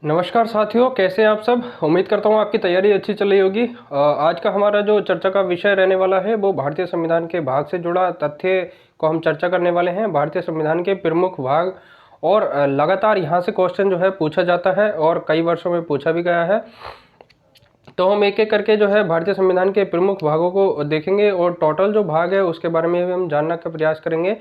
नमस्कार साथियों, कैसे हैं आप सब। उम्मीद करता हूँ आपकी तैयारी अच्छी चल रही होगी। आज का हमारा जो चर्चा का विषय रहने वाला है वो भारतीय संविधान के भाग से जुड़ा तथ्य को हम चर्चा करने वाले हैं। भारतीय संविधान के प्रमुख भाग और लगातार यहाँ से क्वेश्चन जो है पूछा जाता है और कई वर्षों में पूछा भी गया है। तो हम एक एक करके जो है भारतीय संविधान के प्रमुख भागों को देखेंगे और टोटल जो भाग है उसके बारे में भी हम जानने का प्रयास करेंगे।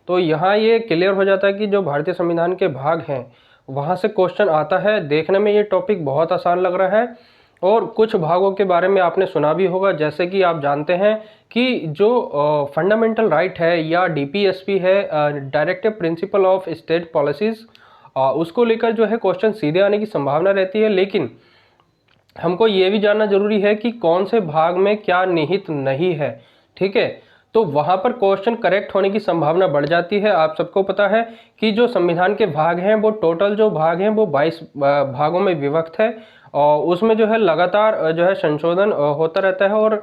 तो यहाँ ये क्लियर हो जाता है कि जो भारतीय संविधान के भाग हैं वहाँ से क्वेश्चन आता है। देखने में ये टॉपिक बहुत आसान लग रहा है और कुछ भागों के बारे में आपने सुना भी होगा, जैसे कि आप जानते हैं कि जो फंडामेंटल राइट है या डीपीएसपी है, directive principle of state policies, उसको लेकर जो है क्वेश्चन सीधे आने की संभावना रहती है। लेकिन हमको ये भी जानना जरूरी है कि कौन से भाग में क्या निहित नहीं है, ठीक है। तो वहां पर क्वेश्चन करेक्ट होने की संभावना बढ़ जाती है। आप सबको पता है कि जो संविधान के भाग हैं वो टोटल जो भाग हैं वो 22 भागों में विभक्त है और उसमें जो है लगातार जो है संशोधन होता रहता है और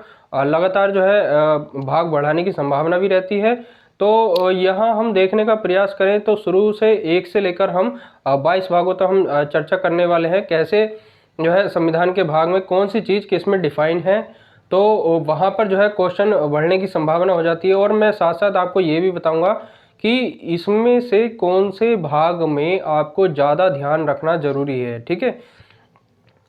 लगातार जो है भाग बढ़ाने की संभावना भी रहती है। तो यहाँ हम देखने का प्रयास करें तो शुरू से 1 से लेकर हम 22 भागों तक हम चर्चा करने वाले हैं, कैसे जो है संविधान के भाग में कौन सी चीज़ किस में डिफाइन है। तो वहाँ पर जो है क्वेश्चन बढ़ने की संभावना हो जाती है। और मैं साथ साथ आपको ये भी बताऊंगा कि इसमें से कौन से भाग में आपको ज़्यादा ध्यान रखना जरूरी है, ठीक है।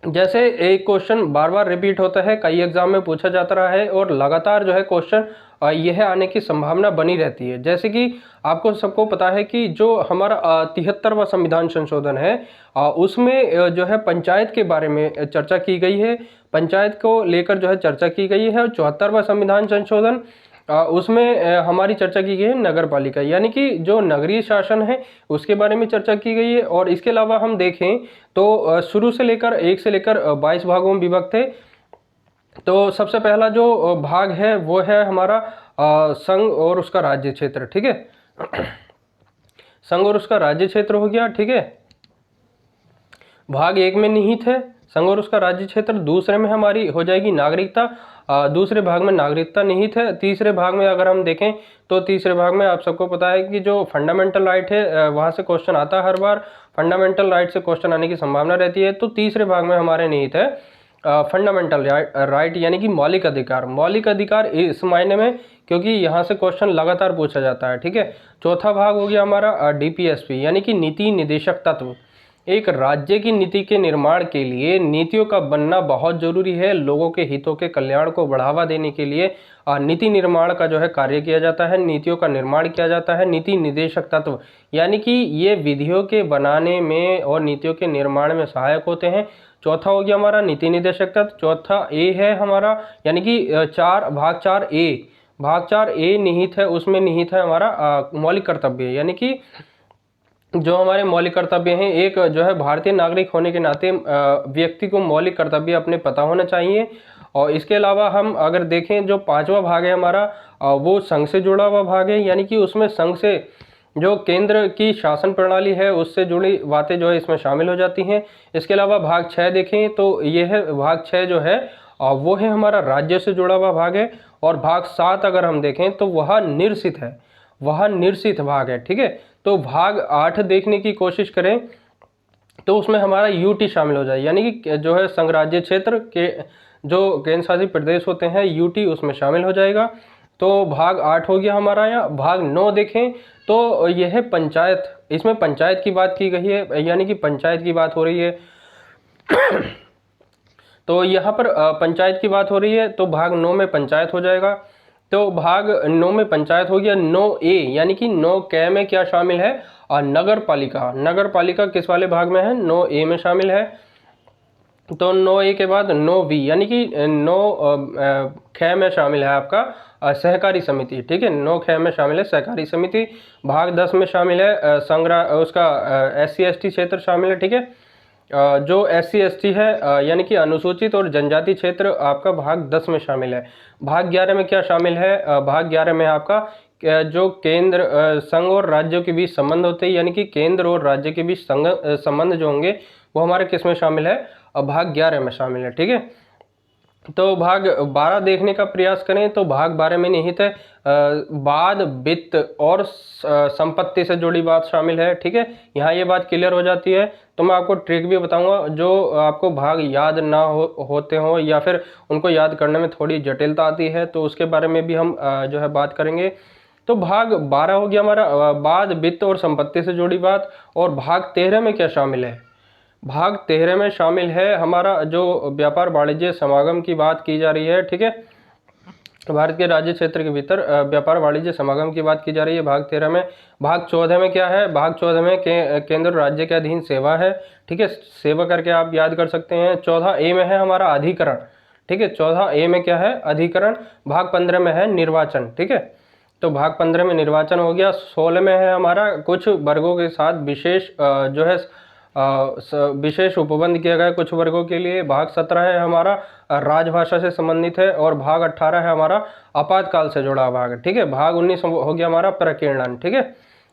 जैसे एक क्वेश्चन बार बार रिपीट होता है, कई एग्जाम में पूछा जाता रहा है और लगातार जो है क्वेश्चन यह आने की संभावना बनी रहती है। जैसे कि आपको सबको पता है कि जो हमारा 73वां संविधान संशोधन है उसमें जो है पंचायत के बारे में चर्चा की गई है, पंचायत को लेकर जो है चर्चा की गई है। और 74वां संविधान संशोधन उसमें हमारी चर्चा की गई है नगर पालिका यानी कि जो नगरीय शासन है उसके बारे में चर्चा की गई है। और इसके अलावा हम देखें तो शुरू से लेकर 1 से लेकर 22 भागों में विभक्त है। तो सबसे पहला जो भाग है वो है हमारा संघ और उसका राज्य क्षेत्र, ठीक है। संघ और उसका राज्य क्षेत्र हो गया, ठीक है। भाग 1 में निहित है संघ और उसका राज्य क्षेत्र। दूसरे में हमारी हो जाएगी नागरिकता, दूसरे भाग में नागरिकता निहित है। तीसरे भाग में अगर हम देखें तो तीसरे भाग में आप सबको पता है कि जो फंडामेंटल राइट है वहाँ से क्वेश्चन आता है, हर बार फंडामेंटल राइट से क्वेश्चन आने की संभावना रहती है। तो तीसरे भाग में हमारे निहित है फंडामेंटल राइट यानी कि मौलिक अधिकार। मौलिक अधिकार इस मायने में क्योंकि यहाँ से क्वेश्चन लगातार पूछा जाता है, ठीक है। चौथा भाग हो गया हमारा डीपीएसपी यानी कि नीति निदेशक तत्व। एक राज्य की नीति के निर्माण के लिए नीतियों का बनना बहुत जरूरी है। लोगों के हितों के कल्याण को बढ़ावा देने के लिए नीति निर्माण का जो है कार्य किया जाता है, नीतियों का निर्माण किया जाता है। नीति निदेशक तत्व यानी कि ये विधियों के बनाने में और नीतियों के निर्माण में सहायक होते हैं। चौथा हो गया हमारा नीति निदेशक तत्व। चौथा ए है हमारा यानी कि भाग 4 ए निहित है, उसमें निहित है हमारा मौलिक कर्तव्य यानी कि जो हमारे मौलिक कर्तव्य हैं। एक जो है भारतीय नागरिक होने के नाते व्यक्ति को मौलिक कर्तव्य अपने पता होना चाहिए। और इसके अलावा हम अगर देखें जो 5वां भाग है हमारा वो संघ से जुड़ा हुआ भाग है यानी कि उसमें संघ से जो केंद्र की शासन प्रणाली है उससे जुड़ी बातें जो है इसमें शामिल हो जाती हैं। इसके अलावा भाग 6 देखें तो ये है भाग 6 जो है वो है हमारा राज्य से जुड़ा हुआ भाग है। और भाग 7 अगर हम देखें तो वह निर्सित है, वह निर्सित भाग है, ठीक है। तो भाग 8 देखने की कोशिश करें तो उसमें हमारा यूटी शामिल हो जाए यानी कि जो है संघ राज्य क्षेत्र के जो केंद्र शासित प्रदेश होते हैं यूटी उसमें शामिल हो जाएगा। तो भाग 8 हो गया हमारा। यहाँ भाग 9 देखें तो यह है पंचायत। इसमें पंचायत की बात की गई है यानी कि पंचायत की बात हो रही है। तो यहाँ पर पंचायत की बात हो रही है तो भाग 9 में पंचायत हो जाएगा। तो भाग 9 में पंचायत हो गया। 9A यानी कि 9K में क्या शामिल है और नगर पालिका। नगर पालिका किस वाले भाग में है, 9A में शामिल है। तो 9A के बाद 9B यानी कि 9ख में शामिल है आपका सहकारी समिति, ठीक है। 9ख में शामिल है सहकारी समिति। भाग 10 में शामिल है उसका SC/ST क्षेत्र शामिल है, ठीक है। जो SC/ST है यानी कि अनुसूचित और जनजाति क्षेत्र आपका भाग 10 में शामिल है। भाग 11 में क्या शामिल है, भाग 11 में आपका जो केंद्र संघ और राज्यों के बीच संबंध होते हैं यानी कि केंद्र और राज्य के बीच संबंध जो होंगे वो हमारे किस में शामिल है, भाग 11 में शामिल है, ठीक है। तो भाग 12 देखने का प्रयास करें तो भाग 12 में निहित है बाद, वित्त और संपत्ति से जुड़ी बात शामिल है। ठीक है, यहाँ ये बात क्लियर हो जाती है। तो मैं आपको ट्रिक भी बताऊंगा, जो आपको भाग याद ना होते हो या फिर उनको याद करने में थोड़ी जटिलता आती है, तो उसके बारे में भी हम जो है बात करेंगे। तो भाग 12 हो गया हमारा बाद, वित्त और संपत्ति से जुड़ी बात। और भाग 13 में क्या शामिल है? भाग 13 में शामिल है हमारा जो व्यापार वाणिज्य समागम की बात की जा रही है। ठीक है, भारत के राज्य क्षेत्र के भीतर व्यापार वाणिज्य समागम की बात की जा रही है भाग 13 में। भाग 14 में क्या है? भाग 14 में केंद्र राज्य के अधीन सेवा है। ठीक है, सेवा करके आप याद कर सकते हैं। 14A में है हमारा अधिकरण। ठीक है, 14A में क्या है? अधिकरण। भाग 15 में है निर्वाचन। ठीक है, तो भाग 15 में निर्वाचन हो गया। 16 में है हमारा कुछ वर्गों के साथ विशेष जो है विशेष उपबंध किया गया कुछ वर्गों के लिए। भाग 17 है हमारा राजभाषा से संबंधित है। और भाग 18 है हमारा आपातकाल से जुड़ा भाग। ठीक है, भाग 19 हो गया हमारा प्रकीर्णन। ठीक है,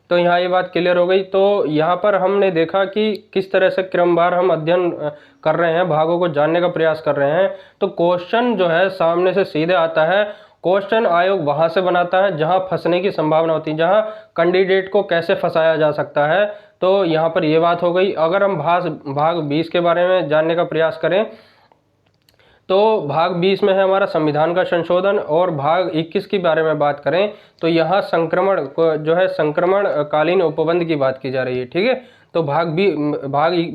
तो यहाँ ये बात क्लियर हो गई। तो यहाँ पर हमने देखा कि किस तरह से क्रमवार हम अध्ययन कर रहे हैं, भागों को जानने का प्रयास कर रहे हैं। तो क्वेश्चन जो है सामने से सीधे आता है। क्वेश्चन आयोग वहां से बनाता है जहां फंसने की संभावना होती है, जहां कैंडिडेट को कैसे फंसाया जा सकता है। तो यहाँ पर ये बात हो गई। अगर हम भाग 20 के बारे में जानने का प्रयास करें तो भाग 20 में है हमारा संविधान का संशोधन। और भाग 21 के बारे में बात करें तो यहाँ संक्रमण जो है संक्रमण कालीन उपबंध की बात की जा रही है। ठीक है, तो भाग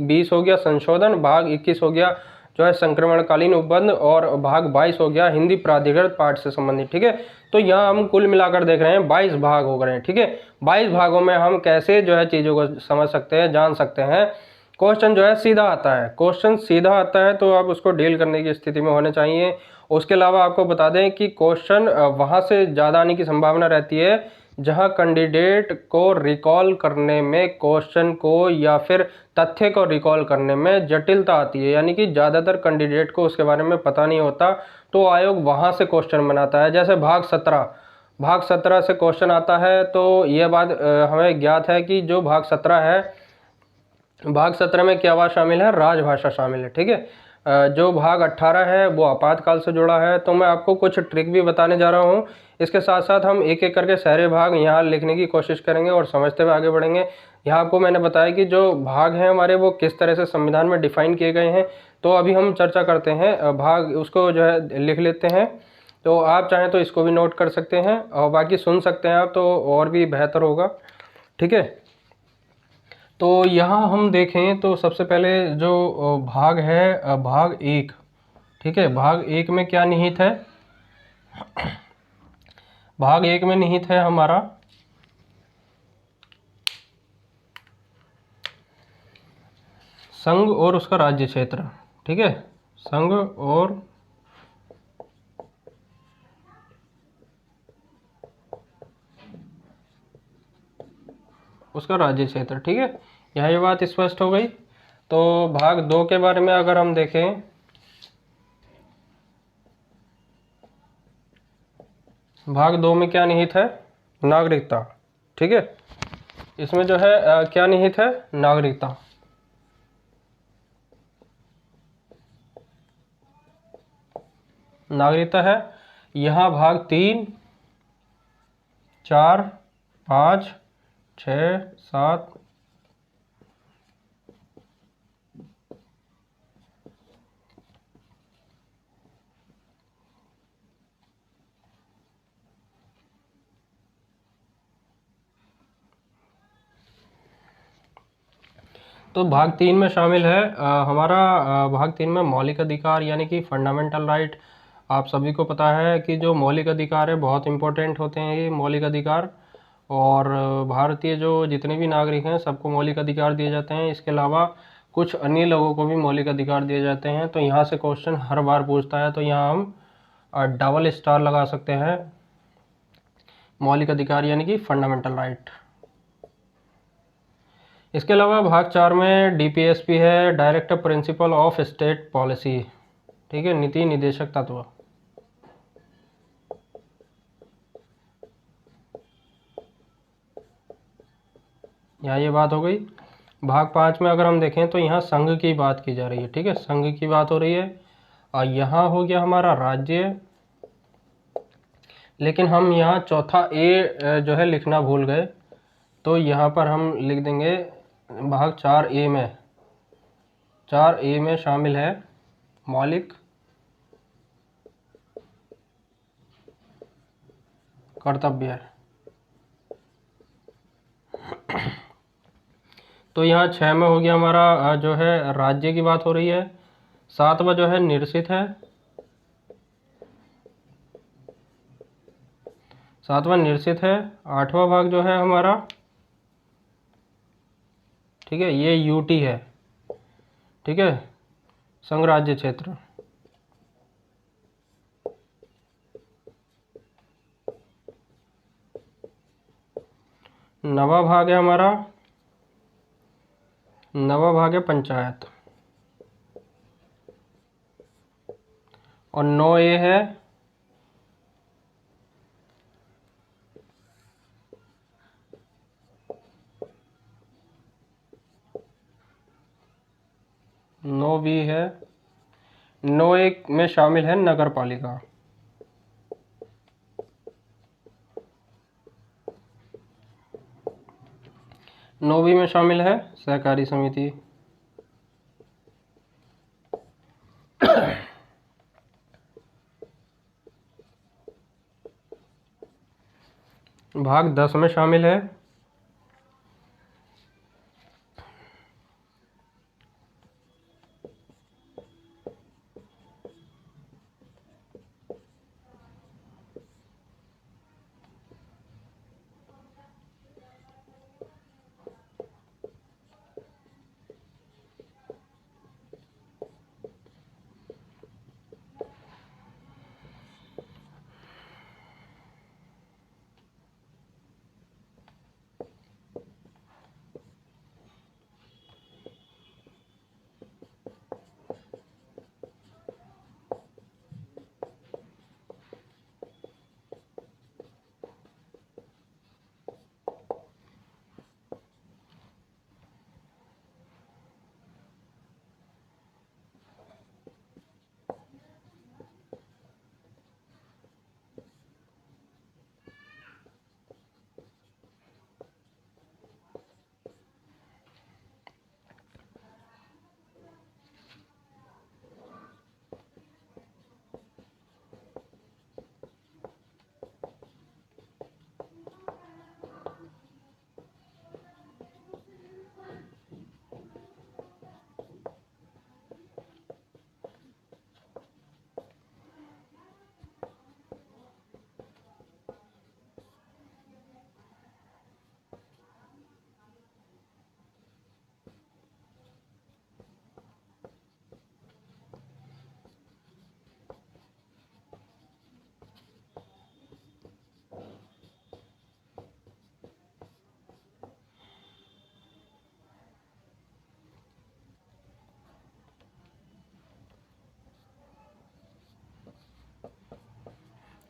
20 हो गया संशोधन, भाग 21 हो गया जो है संक्रमणकालीन उपबंध, और भाग 22 हो गया हिंदी प्राधिकृत पाठ से संबंधित। ठीक है, तो यहाँ हम कुल मिलाकर देख रहे हैं 22 भाग हो गए हैं। ठीक है, 22 भागों में हम कैसे जो है चीज़ों को समझ सकते हैं, जान सकते हैं। क्वेश्चन जो है सीधा आता है, क्वेश्चन सीधा आता है तो आप उसको डील करने की स्थिति में होने चाहिए। उसके अलावा आपको बता दें कि क्वेश्चन वहाँ से ज़्यादा आने की संभावना रहती है जहाँ कैंडिडेट को रिकॉल करने में, क्वेश्चन को या फिर तथ्य को रिकॉल करने में जटिलता आती है, यानी कि ज़्यादातर कैंडिडेट को उसके बारे में पता नहीं होता। तो आयोग वहाँ से क्वेश्चन बनाता है। जैसे भाग 17 से क्वेश्चन आता है। तो ये बात हमें ज्ञात है कि जो भाग 17 है, भाग 17 में क्या बात शामिल है? राजभाषा शामिल है। ठीक है, जो भाग 18 है वो आपातकाल से जुड़ा है। तो मैं आपको कुछ ट्रिक भी बताने जा रहा हूँ। इसके साथ साथ हम एक एक करके सारे भाग यहाँ लिखने की कोशिश करेंगे और समझते हुए आगे बढ़ेंगे। यहाँ आपको मैंने बताया कि जो भाग हैं हमारे वो किस तरह से संविधान में डिफाइन किए गए हैं। तो अभी हम चर्चा करते हैं भाग, उसको जो है लिख लेते हैं। तो आप चाहें तो इसको भी नोट कर सकते हैं और बाकी सुन सकते हैं आप, तो और भी बेहतर होगा। ठीक है, तो यहाँ हम देखें तो सबसे पहले जो भाग है भाग 1। ठीक है, भाग 1 में क्या निहित है? भाग 1 में निहित है हमारा संघ और उसका राज्य क्षेत्र। ठीक है, संघ और उसका राज्य क्षेत्र। ठीक है, यहाँ ये बात स्पष्ट हो गई। तो भाग 2 के बारे में अगर हम देखें, भाग 2 में क्या निहित है? नागरिकता। ठीक है, इसमें जो है क्या निहित है? नागरिकता। नागरिकता है। यहाँ भाग 3, 4, 5, 6, 7, तो भाग 3 में शामिल है हमारा भाग 3 में मौलिक अधिकार यानी कि फंडामेंटल राइट। आप सभी को पता है कि जो मौलिक अधिकार है बहुत इंपॉर्टेंट होते हैं ये मौलिक अधिकार। और भारतीय जो जितने भी नागरिक हैं सबको मौलिक अधिकार दिए जाते हैं। इसके अलावा कुछ अन्य लोगों को भी मौलिक अधिकार दिए जाते हैं। तो यहाँ से क्वेश्चन हर बार पूछता है, तो यहाँ हम डबल स्टार लगा सकते हैं। मौलिक अधिकार यानी कि फंडामेंटल राइट। इसके अलावा भाग 4 में डीपीएसपी है, director principle of state policy. ठीक है, नीति निदेशक तत्व। यहाँ ये बात हो गई। भाग 5 में अगर हम देखें तो यहाँ संघ की बात की जा रही है। ठीक है, संघ की बात हो रही है। और यहाँ हो गया हमारा राज्य, लेकिन हम यहाँ चौथा ए जो है लिखना भूल गए, तो यहाँ पर हम लिख देंगे भाग 4A में, 4A में शामिल है मौलिक कर्तव्य। तो यहाँ 6 में हो गया हमारा जो है राज्य की बात हो रही है। 7वां जो है निरसित है, 7वां निरसित है। 8वां भाग जो है हमारा, ठीक है, ये यूटी है, ठीक है, संघ राज्य क्षेत्र। 9वां भाग है हमारा, 9वां भाग है पंचायत। और 9A है नो बी है, 9A में शामिल है नगर पालिका। 9B में शामिल है सहकारी समिति। भाग 10 में शामिल है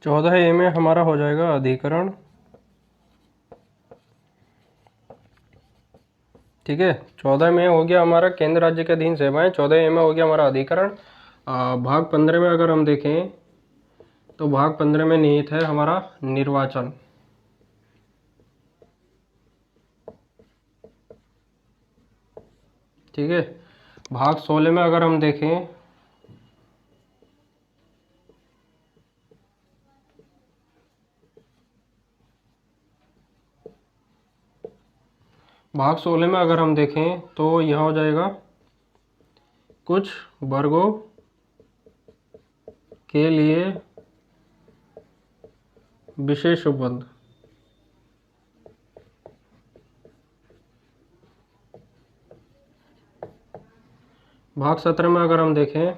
चौदह ए में हमारा हो जाएगा अधिकरण, ठीक है। 14 में हो गया हमारा केंद्र राज्य के अधीन सेवाएं, 14A में हो गया हमारा अधिकरण। भाग 15 में अगर हम देखें तो भाग 15 में निहित है हमारा निर्वाचन, ठीक है। भाग 16 में अगर हम देखें भाग 16 में अगर हम देखें तो यह हो जाएगा कुछ वर्गों के लिए विशेष उपबंध। भाग 17 में अगर हम देखें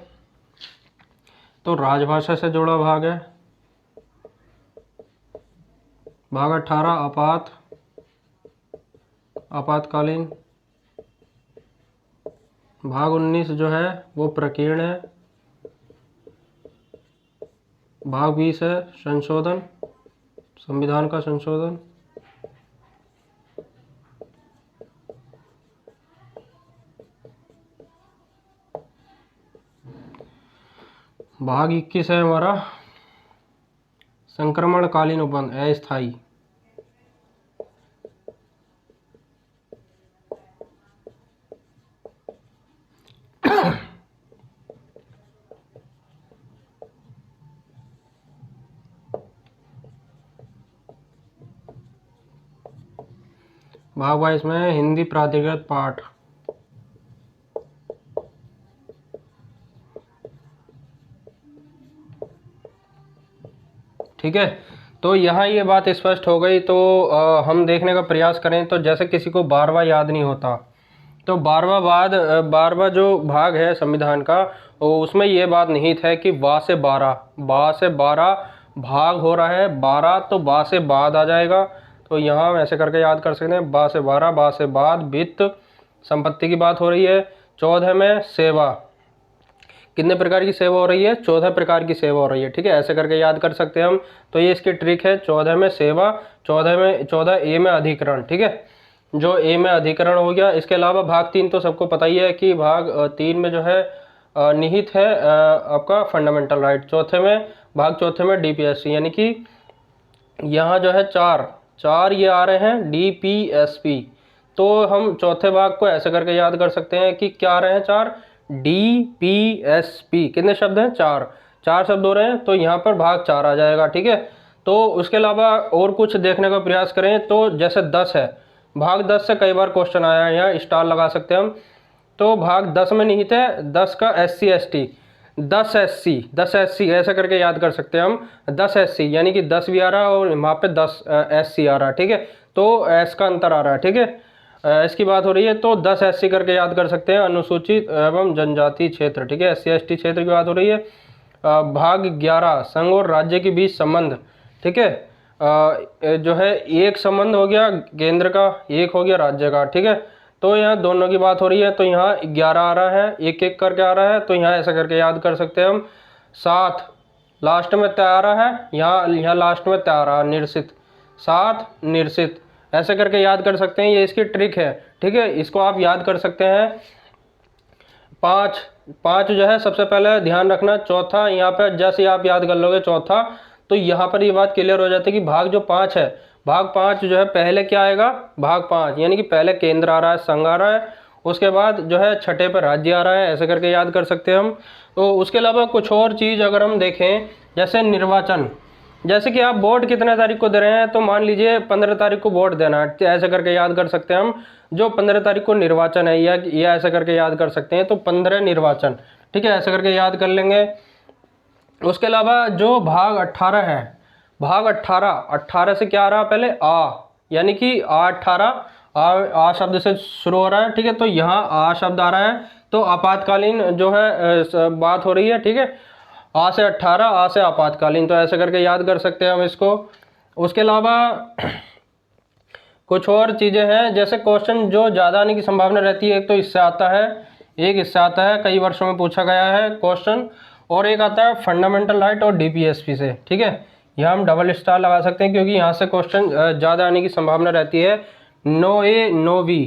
तो राजभाषा से जुड़ा भाग है। भाग 18 आपातकालीन। भाग 19 जो है वो प्रकीर्ण है। भाग 20 है संशोधन, संविधान का संशोधन। भाग 21 है हमारा संक्रमणकालीन उपबंध अस्थायी। भाग 22 में हिंदी प्राधिकृत पाठ। ठीक है, तो यहाँ ये बात स्पष्ट हो गई। तो हम देखने का प्रयास करें तो जैसे किसी को बारवा याद नहीं होता तो बारवा जो भाग है संविधान का उसमें ये बात निहित है कि बा से 12 भाग हो रहा है। 12 तो बा से बाद आ जाएगा, तो यहाँ हम ऐसे करके याद कर सकते हैं। बा से 12, बा से बाद वित्त संपत्ति की बात हो रही है। 14 में सेवा, कितने प्रकार की सेवा हो रही है? 14 प्रकार की सेवा हो रही है। ठीक है, ऐसे करके याद कर सकते हैं हम। तो ये इसकी ट्रिक है। 14 में सेवा, 14 ए में अधिकरण। ठीक है, जो ए में अधिकरण हो गया। इसके अलावा भाग 3 तो सबको पता ही है कि भाग 3 में जो है निहित है आपका फंडामेंटल राइट। भाग चौथे में डीपीएसपी, यानी कि यहाँ जो है चार ये आ रहे हैं डीपीएसपी। तो हम चौथे भाग को ऐसे करके याद कर सकते हैं कि क्या आ रहे हैं? 4 डीपीएसपी। कितने शब्द हैं? 4 शब्द हो रहे हैं, तो यहाँ पर भाग 4 आ जाएगा। ठीक है, तो उसके अलावा और कुछ देखने का प्रयास करें तो जैसे 10 है, भाग 10 से कई बार क्वेश्चन आया है, यहाँ स्टार लगा सकते हैं हम। तो भाग 10 में निहित है 10 का SC ST, 10 SC ऐसे करके याद कर सकते हैं हम। 10 SC यानी कि 10 भी आ रहा है और वहाँ पे 10 SC आ रहा है। ठीक है, तो S का अंतर आ रहा है। ठीक है, इसकी बात हो रही है तो 10 SC करके याद कर सकते हैं, अनुसूचित एवं जनजाति क्षेत्र। ठीक है, SC ST क्षेत्र की बात हो रही है। भाग 11 संघ और राज्य के बीच संबंध। ठीक है, जो है एक संबंध हो गया केंद्र का, एक हो गया राज्य का। ठीक है, तो यहाँ दोनों की बात हो रही है, तो यहाँ 11 आ रहा है, एक एक करके आ रहा है, तो यहाँ ऐसा करके याद कर सकते हैं हम। 7 लास्ट में तय आ रहा है, यहाँ लास्ट में तय आ रहा है निर्सित, 7 निर्सित, ऐसे करके याद कर सकते हैं। ये इसकी ट्रिक है। ठीक है, इसको आप याद कर सकते हैं। 5 जो है सबसे पहले ध्यान रखना। चौथा यहाँ पे जैसे आप याद कर लोगे चौथा, तो यहाँ पर ये बात क्लियर हो जाती है कि भाग जो 5 है, भाग 5 जो है पहले क्या आएगा? भाग 5 यानी कि पहले केंद्र आ रहा है, संघ आ रहा है, उसके बाद जो है छठे पर राज्य आ रहा है, ऐसे करके याद कर सकते हैं हम। तो उसके अलावा कुछ और चीज़ अगर हम देखें, जैसे निर्वाचन, जैसे कि आप वोट कितने तारीख को दे रहे हैं, तो मान लीजिए 15 तारीख को वोट देना है, ऐसे करके याद कर सकते हैं हम। जो 15 तारीख को निर्वाचन है या ऐसे करके याद कर सकते हैं, तो 15 निर्वाचन। ठीक है, ऐसे करके याद कर लेंगे। उसके अलावा जो भाग 18 है, भाग 18 से क्या आ रहा है? पहले आ, यानी कि A18 आ शब्द से शुरू हो रहा है। ठीक है, तो यहाँ आ शब्द आ रहा है, तो आपातकालीन जो है बात हो रही है। ठीक है, आ से 18, आ से आपातकालीन, तो ऐसे करके याद कर सकते हैं हम इसको। उसके अलावा कुछ और चीज़ें हैं, जैसे क्वेश्चन जो ज़्यादा आने की संभावना रहती है, एक तो इससे आता है, एक इससे आता है, कई वर्षों में पूछा गया है क्वेश्चन, और एक आता है फंडामेंटल राइट और डीपीएसपी से। ठीक है, यहाँ हम डबल स्टार लगा सकते हैं क्योंकि यहाँ से क्वेश्चन ज़्यादा आने की संभावना रहती है। 9A 9B,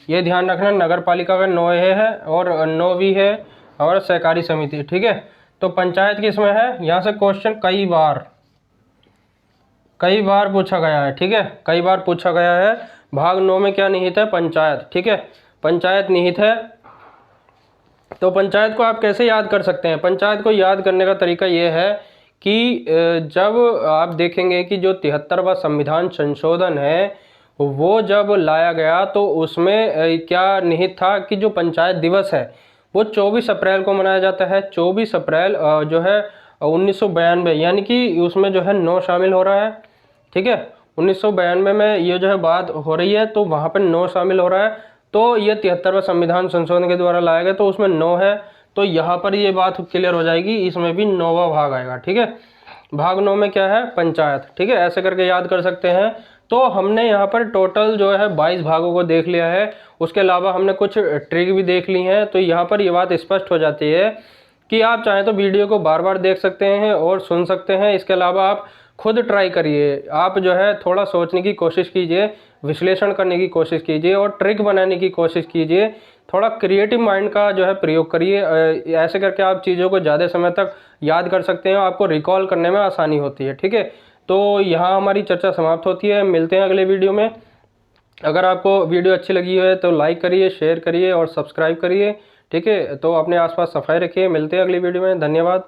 ये ध्यान रखना, नगर पालिका का 9A है और 9B है हमारा सहकारी समिति। ठीक है, तो पंचायत किसमें है? यहाँ से क्वेश्चन कई बार पूछा गया है। ठीक है, कई बार पूछा गया है। भाग 9 में क्या निहित है? पंचायत। ठीक है, पंचायत निहित है। तो पंचायत को आप कैसे याद कर सकते हैं? पंचायत को याद करने का तरीका ये है कि जब आप देखेंगे कि जो 73वां संविधान संशोधन है वो जब लाया गया तो उसमें क्या निहित था कि जो पंचायत दिवस है वो 24 अप्रैल को मनाया जाता है। 24 अप्रैल जो है 1992, यानी कि उसमें जो है 9 शामिल हो रहा है। ठीक है, 1992 में ये जो है बात हो रही है, तो वहाँ पर 9 शामिल हो रहा है। तो ये 73वां संविधान संशोधन के द्वारा लाया गया, तो उसमें 9 है, तो यहाँ पर ये बात क्लियर हो जाएगी, इसमें भी 9वां भाग आएगा। ठीक है, भाग 9 में क्या है? पंचायत। ठीक है, ऐसे करके याद कर सकते हैं। तो हमने यहाँ पर टोटल जो है 22 भागों को देख लिया है। उसके अलावा हमने कुछ ट्रिक भी देख ली हैं। तो यहाँ पर ये बात स्पष्ट हो जाती है कि आप चाहें तो वीडियो को बार बार देख सकते हैं और सुन सकते हैं। इसके अलावा आप खुद ट्राई करिए, आप जो है थोड़ा सोचने की कोशिश कीजिए, विश्लेषण करने की कोशिश कीजिए और ट्रिक बनाने की कोशिश कीजिए, थोड़ा क्रिएटिव माइंड का जो है प्रयोग करिए। ऐसे करके आप चीज़ों को ज़्यादा समय तक याद कर सकते हैं, आपको रिकॉल करने में आसानी होती है। ठीक है, तो यहाँ हमारी चर्चा समाप्त होती है। मिलते हैं अगले वीडियो में। अगर आपको वीडियो अच्छी लगी है तो लाइक करिए, शेयर करिए और सब्सक्राइब करिए। ठीक है, तो अपने आसपास सफाई रखिए। मिलते हैं अगली वीडियो में। धन्यवाद।